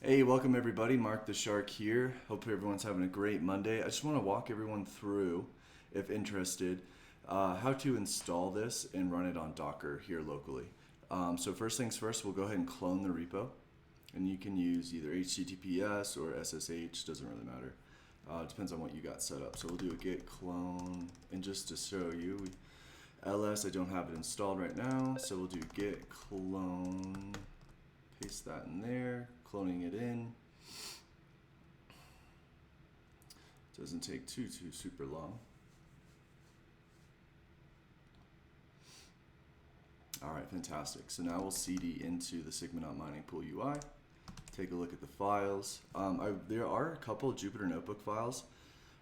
Hey, welcome everybody. Mark the Shark here. Hope everyone's having a great Monday. I just want to walk everyone through, if interested, how to install this and run it on Docker here locally. So first things first, we'll go ahead and clone the repo, and you can use either HTTPS or SSH. Doesn't really matter. It depends on what you got set up. So we'll do a git clone, and just to show you, ls I don't have it installed right now, so we'll do git clone. Paste that in there, cloning it in. Doesn't take too super long. All right, fantastic. So now we'll cd into the Sigmanaut mining pool UI. Take a look at the files. There are a couple of Jupyter Notebook files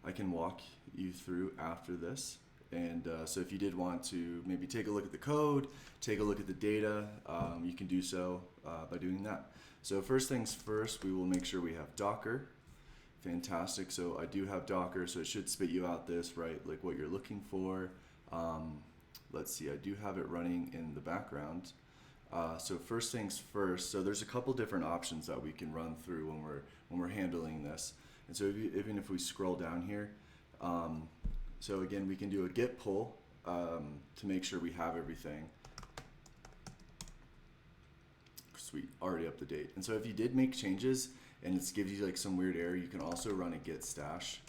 I can walk you through after this. And so if you did want to maybe take a look at the code, take a look at the data, you can do so by doing that. So first things first, we will make sure we have Docker. Fantastic. So I do have Docker, so it should spit you out this, right? Like what you're looking for. Let's see, I do have it running in the background. So first things first, so there's a couple different options that we can run through when we're handling this. And so even if we scroll down here, so again, we can do a git pull to make sure we have everything. Sweet, already up to date. And so if you did make changes and it gives you like some weird error, you can also run a git stash.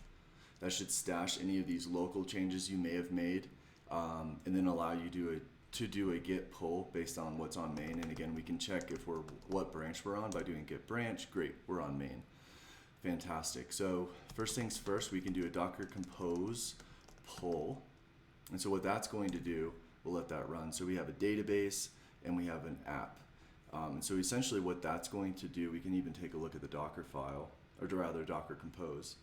That should stash any of these local changes you may have made, and then allow you to do a git pull based on what's on main. And again, we can check if what branch we're on by doing git branch. Great, we're on main. Fantastic. So first things first, we can do a Docker compose pull. And so what that's going to do, we'll let that run. So we have a database and we have an app. And so essentially what that's going to do, we can even take a look at the Docker file, or rather Docker compose.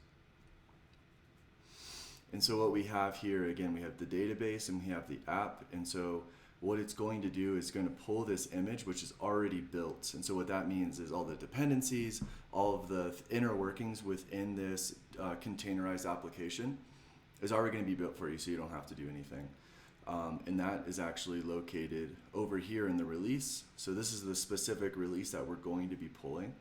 And so what we have here, again, we have the database and we have the app. And so what it's going to do is going to pull this image, which is already built. And so what that means is all the dependencies, all of the inner workings within this containerized application is already going to be built for you, so you don't have to do anything. And that is actually located over here in the release. So this is the specific release that we're going to be pulling.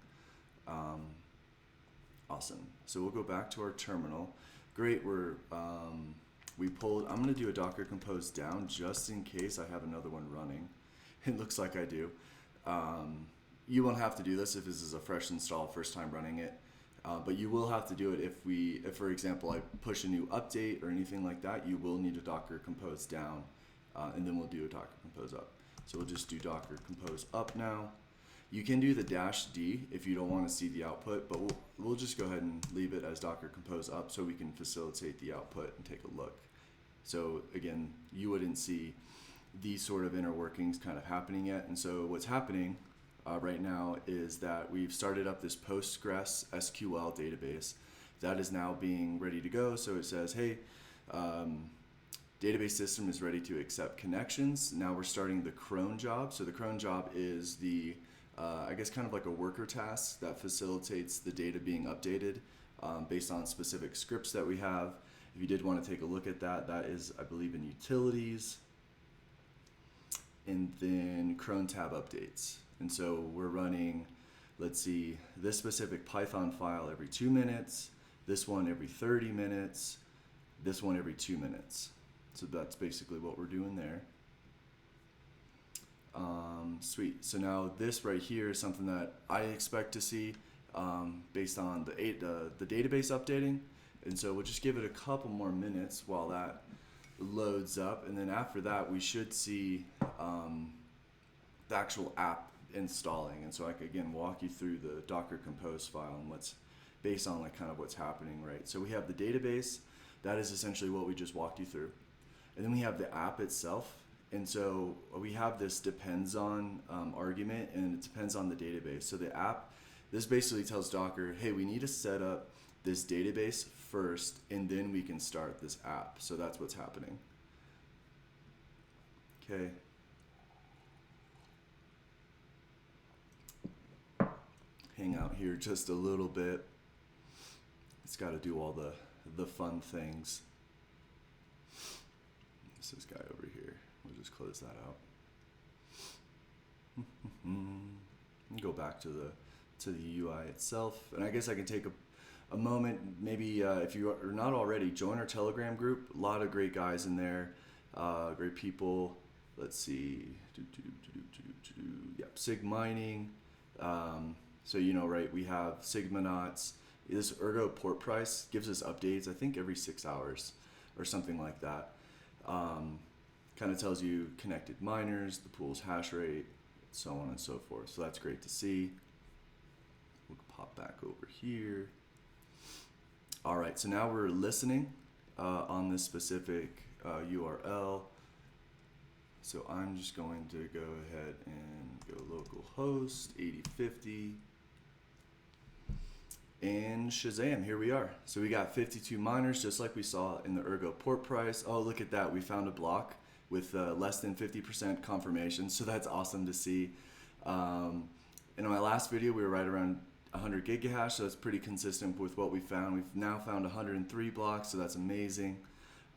Awesome. So we'll go back to our terminal. Great, we pulled, I'm going to do a Docker compose down just in case I have another one running. It looks like I do. You won't have to do this if this is a fresh install, first time running it. But you will have to do it if for example, I push a new update or anything like that, you will need a Docker compose down, and then we'll do a Docker compose up. So we'll just do Docker compose up now. You can do the -D if you don't want to see the output, but we'll just go ahead and leave it as Docker compose up so we can facilitate the output and take a look. So again, you wouldn't see these sort of inner workings kind of happening yet. And so what's happening right now is that we've started up this Postgres SQL database that is now being ready to go. So it says, hey, database system is ready to accept connections. Now we're starting the cron job. So the cron job is the, I guess kind of like a worker task that facilitates the data being updated based on specific scripts that we have. If you did want to take a look at that, that is, I believe, in utilities. And then cron tab updates. And so we're running, let's see, this specific Python file every 2 minutes, this one every 30 minutes, this one every 2 minutes. So that's basically what we're doing there. Sweet. So now this right here is something that I expect to see based on the database updating. And so we'll just give it a couple more minutes while that loads up. And then after that, we should see the actual app installing. And so I could again walk you through the Docker compose file and what's based on like kind of what's happening, right? So we have the database, that is essentially what we just walked you through. And then we have the app itself. And so we have this depends on argument, and it depends on the database. So the app, this basically tells Docker, hey, we need to set up this database first, and then we can start this app. So that's what's happening. Okay. Hang out here just a little bit. It's got to do all the fun things. This guy over here. We'll just close that out. Go back to to the UI itself. And I guess I can take a moment, maybe if you are not already, join our Telegram group. A lot of great guys in there, great people. Let's see, yep, Sig Mining. So right, we have Sigmanauts. This Ergo port price gives us updates, I think every 6 hours or something like that. Kind of tells you connected miners, the pool's hash rate, so on and so forth. So that's great to see. We'll pop back over here. All right, so now we're listening on this specific URL. So I'm just going to go ahead and go localhost 8050 and Shazam, here we are. So we got 52 miners just like we saw in the Ergo port price. Oh, look at that, we found a block with less than 50% confirmation, so that's awesome to see. In my last video we were right around 100 gigahash, so that's pretty consistent with what we found. We've now found 103 blocks, so that's amazing.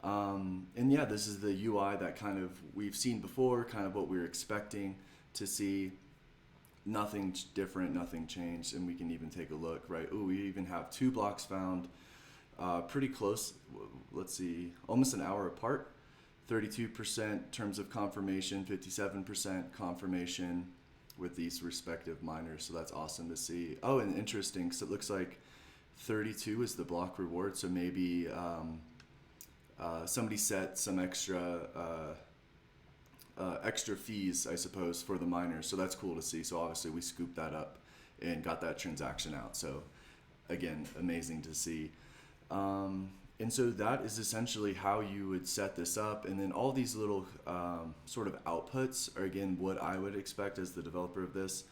And yeah, this is the UI that kind of we've seen before, kind of what we were expecting to see. Nothing different, nothing changed, and we can even take a look, right? Oh, we even have 2 blocks found pretty close. Let's see, almost an hour apart. 32% terms of confirmation, 57% confirmation with these respective miners, so that's awesome to see. Oh, and interesting, so it looks like 32 is the block reward, so maybe somebody set some extra fees, I suppose, for the miners, so that's cool to see. So obviously we scooped that up and got that transaction out, so again, amazing to see. And so that is essentially how you would set this up, and then all these little sort of outputs are again what I would expect as the developer of this.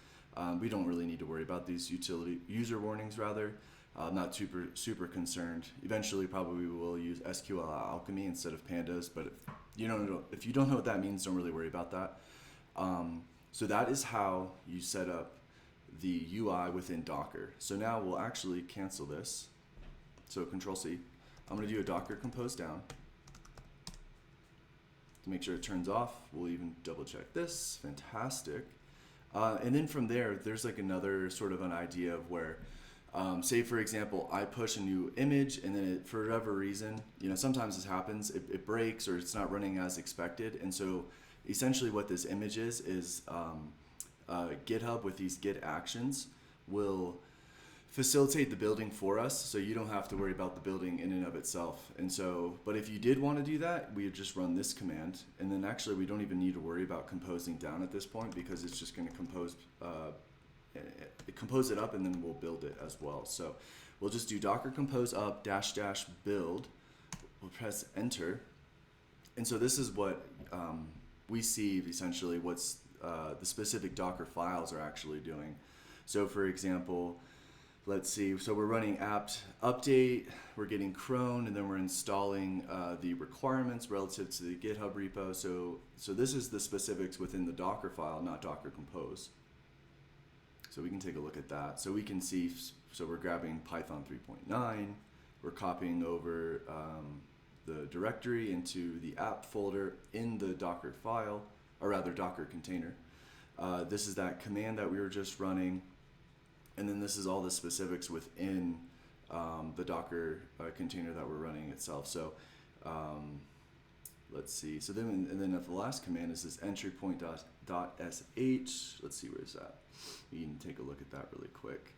We don't really need to worry about these user warnings, rather. I'm not super concerned. Eventually probably we will use SQL Alchemy instead of pandas, but if you don't know what that means, don't really worry about that. So that is how you set up the UI within Docker. So now we'll actually cancel this. So Control C. I'm going to do a Docker compose down to make sure it turns off. We'll even double check this. Fantastic. And then from there, there's like another sort of an idea of where, say for example, I push a new image and then for whatever reason, sometimes this happens, it breaks or it's not running as expected. And so essentially what this image is GitHub with these Git actions will facilitate the building for us, so you don't have to worry about the building in and of itself. And so, but if you did want to do that, we would just run this command, and then actually we don't even need to worry about composing down at this point, because it's just going to compose it up, and then we'll build it as well. So we'll just do docker compose up -- build. We'll press enter, and so this is what we see essentially what's the specific Docker files are actually doing. So for example, let's see, so we're running apt update, we're getting cron, and then we're installing the requirements relative to the GitHub repo. So this is the specifics within the Docker file, not Docker compose. So we can take a look at that. So we can see, so we're grabbing Python 3.9, we're copying over the directory into the app folder in the Docker file, or rather Docker container. This is that command that we were just running. And then this is all the specifics within the Docker container that we're running itself. So let's see. So then, and then the last command is this entry point.sh. Let's see, where is that? You can take a look at that really quick.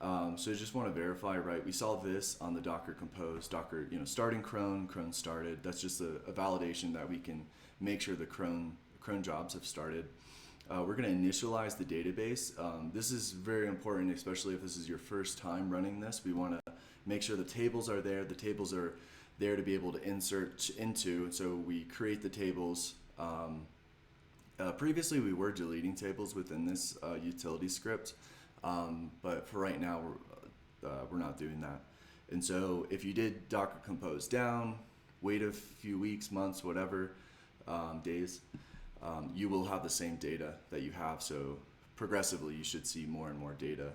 So I just want to verify, right? We saw this on the Docker compose, Docker, starting cron started. That's just a validation that we can make sure the cron jobs have started. We're going to initialize the database. This is very important, especially if this is your first time running this. We want to make sure the tables are there. The tables are there to be able to insert into. So we create the tables. Previously, we were deleting tables within this utility script, but for right now, we're not doing that. And so if you did Docker compose down, wait a few weeks, months, whatever, days, you will have the same data that you have. So progressively, you should see more and more data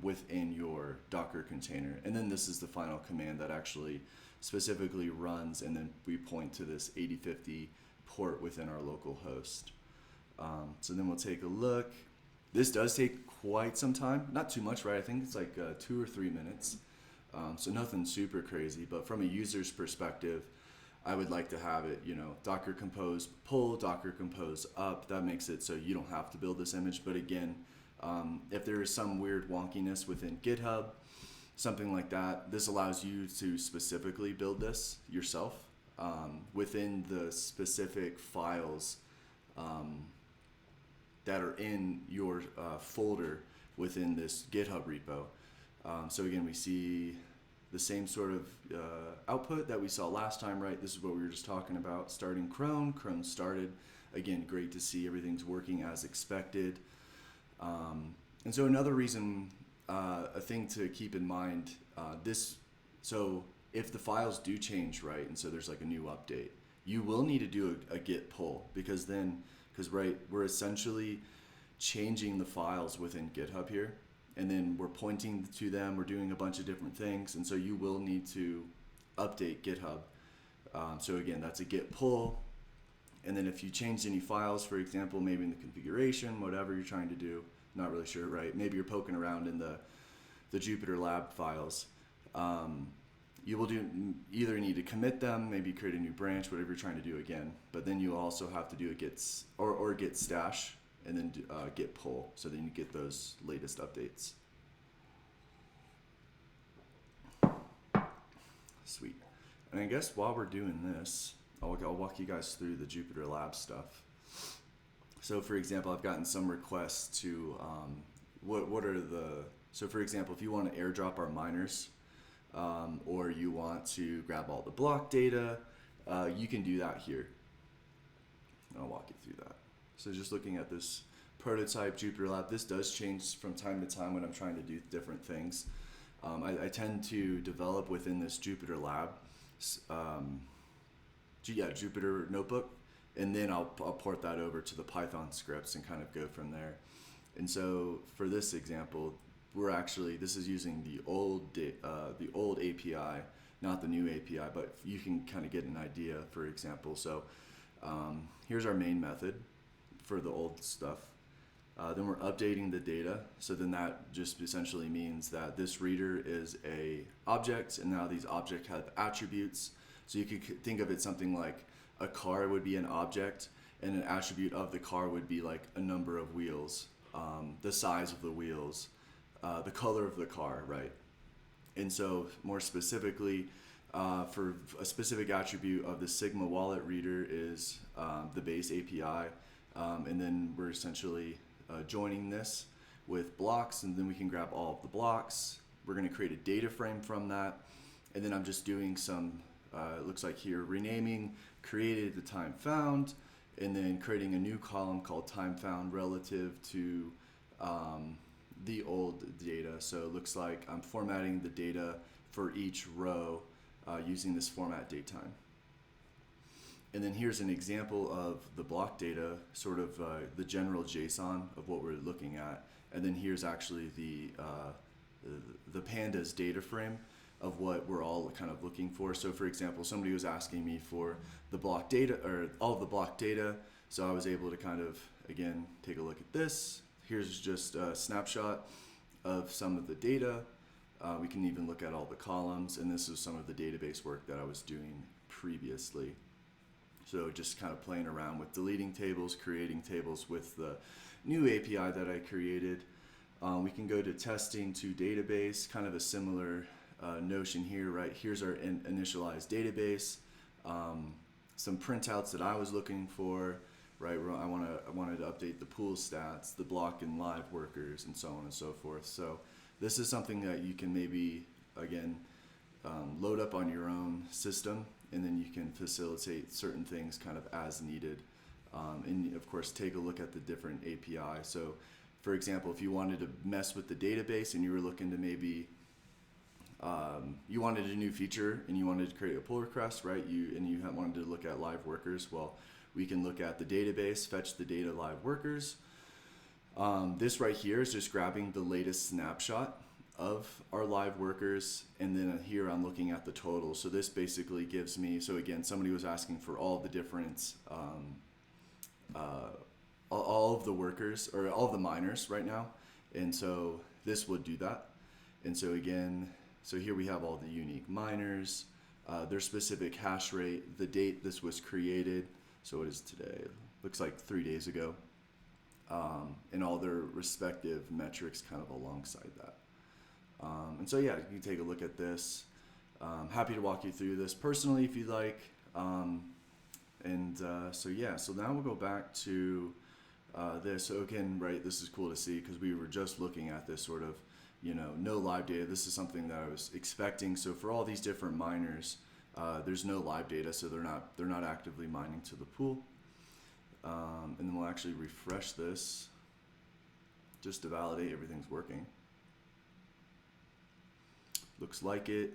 within your Docker container. And then this is the final command that actually specifically runs, and then we point to this 8050 port within our local host. So then we'll take a look. This does take quite some time. Not too much, right? I think it's like 2 or 3 minutes. So nothing super crazy, but from a user's perspective, I would like to have it, Docker Compose pull, Docker Compose up. That makes it so you don't have to build this image. But again, if there is some weird wonkiness within GitHub, something like that, this allows you to specifically build this yourself within the specific files that are in your folder within this GitHub repo. So again, we see the same sort of output that we saw last time, right? This is what we were just talking about. Starting Chrome started. Again, great to see everything's working as expected. And so another reason, a thing to keep in mind, so if the files do change, right, and so there's like a new update, you will need to do a git pull because we're essentially changing the files within GitHub here, and then we're pointing to them, we're doing a bunch of different things, and so you will need to update GitHub. So again, that's a git pull, and then if you change any files, for example, maybe in the configuration, whatever you're trying to do, not really sure, right? Maybe you're poking around in the Jupyter Lab files. You will either need to commit them, maybe create a new branch, whatever you're trying to do again, but then you'll also have to do a git stash and then git pull, so then you get those latest updates. Sweet. And I guess while we're doing this, I'll walk you guys through the Jupyter Lab stuff. So for example, I've gotten some requests to, so for example, if you want to airdrop our miners, or you want to grab all the block data, you can do that here. I'll walk you through that. So just looking at this prototype Jupyter Lab, this does change from time to time when I'm trying to do different things. I tend to develop within this Jupyter Lab, Jupyter Notebook, and then I'll port that over to the Python scripts and kind of go from there. And so for this example, this is using the old API, not the new API, but you can kind of get an idea, for example. So here's our main method for the old stuff. Then we're updating the data. So then that just essentially means that this reader is a object, and now these objects have attributes. So you could think of it something like a car would be an object, and an attribute of the car would be like a number of wheels, the size of the wheels, the color of the car, right? And so more specifically, for a specific attribute of the Sigma wallet reader is the base API, and then we're essentially joining this with blocks, and then we can grab all of the blocks. We're going to create a data frame from that, and then I'm just doing some, it looks like here, renaming, created the time found, and then creating a new column called time found relative to the old data. So it looks like I'm formatting the data for each row using this format datetime. And then here's an example of the block data, sort of the general JSON of what we're looking at. And then here's actually the pandas data frame of what we're all kind of looking for. So for example, somebody was asking me for the block data, or all of the block data. So I was able to kind of, again, take a look at this. Here's just a snapshot of some of the data. We can even look at all the columns, and this is some of the database work that I was doing previously. So just kind of playing around with deleting tables, creating tables with the new API that I created. We can go to testing to database, kind of a similar notion here, right? Here's our initialized database. Some printouts that I was looking for, right? I wanted to update the pool stats, the block and live workers, and so on and so forth. So this is something that you can maybe, again, load up on your own system, and then you can facilitate certain things kind of as needed. And of course, take a look at the different API. So for example, if you wanted to mess with the database and you were looking to maybe, you wanted a new feature and you wanted to create a pull request, right? You wanted to look at live workers. Well, we can look at the database, fetch the data live workers. This right here is just grabbing the latest snapshot of our live workers, and then here I'm looking at the total. So this basically gives me, so again, somebody was asking for all the different, all of the workers, or all of the miners right now, And so this would do that. And so again, so here we have all the unique miners, their specific hash rate, the date this was created. So it is today, looks like 3 days ago, and all their respective metrics kind of alongside that. And so yeah, you can take a look at this. Happy to walk you through this personally if you'd like. So yeah, so now we'll go back to this. So again, right, this is cool to see because we were just looking at this sort of, no live data. This is something that I was expecting. So for all these different miners, there's no live data, so they're not actively mining to the pool. And then we'll actually refresh this just to validate everything's working. Looks like it.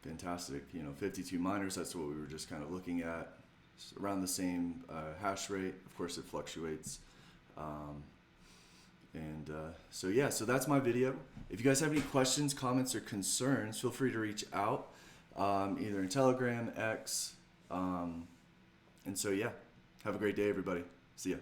Fantastic. 52 miners, that's what we were just kind of looking at. It's around the same hash rate. Of course, it fluctuates. So yeah, so that's my video. If you guys have any questions, comments, or concerns, feel free to reach out, either in Telegram, X. And so yeah, have a great day, everybody. See ya.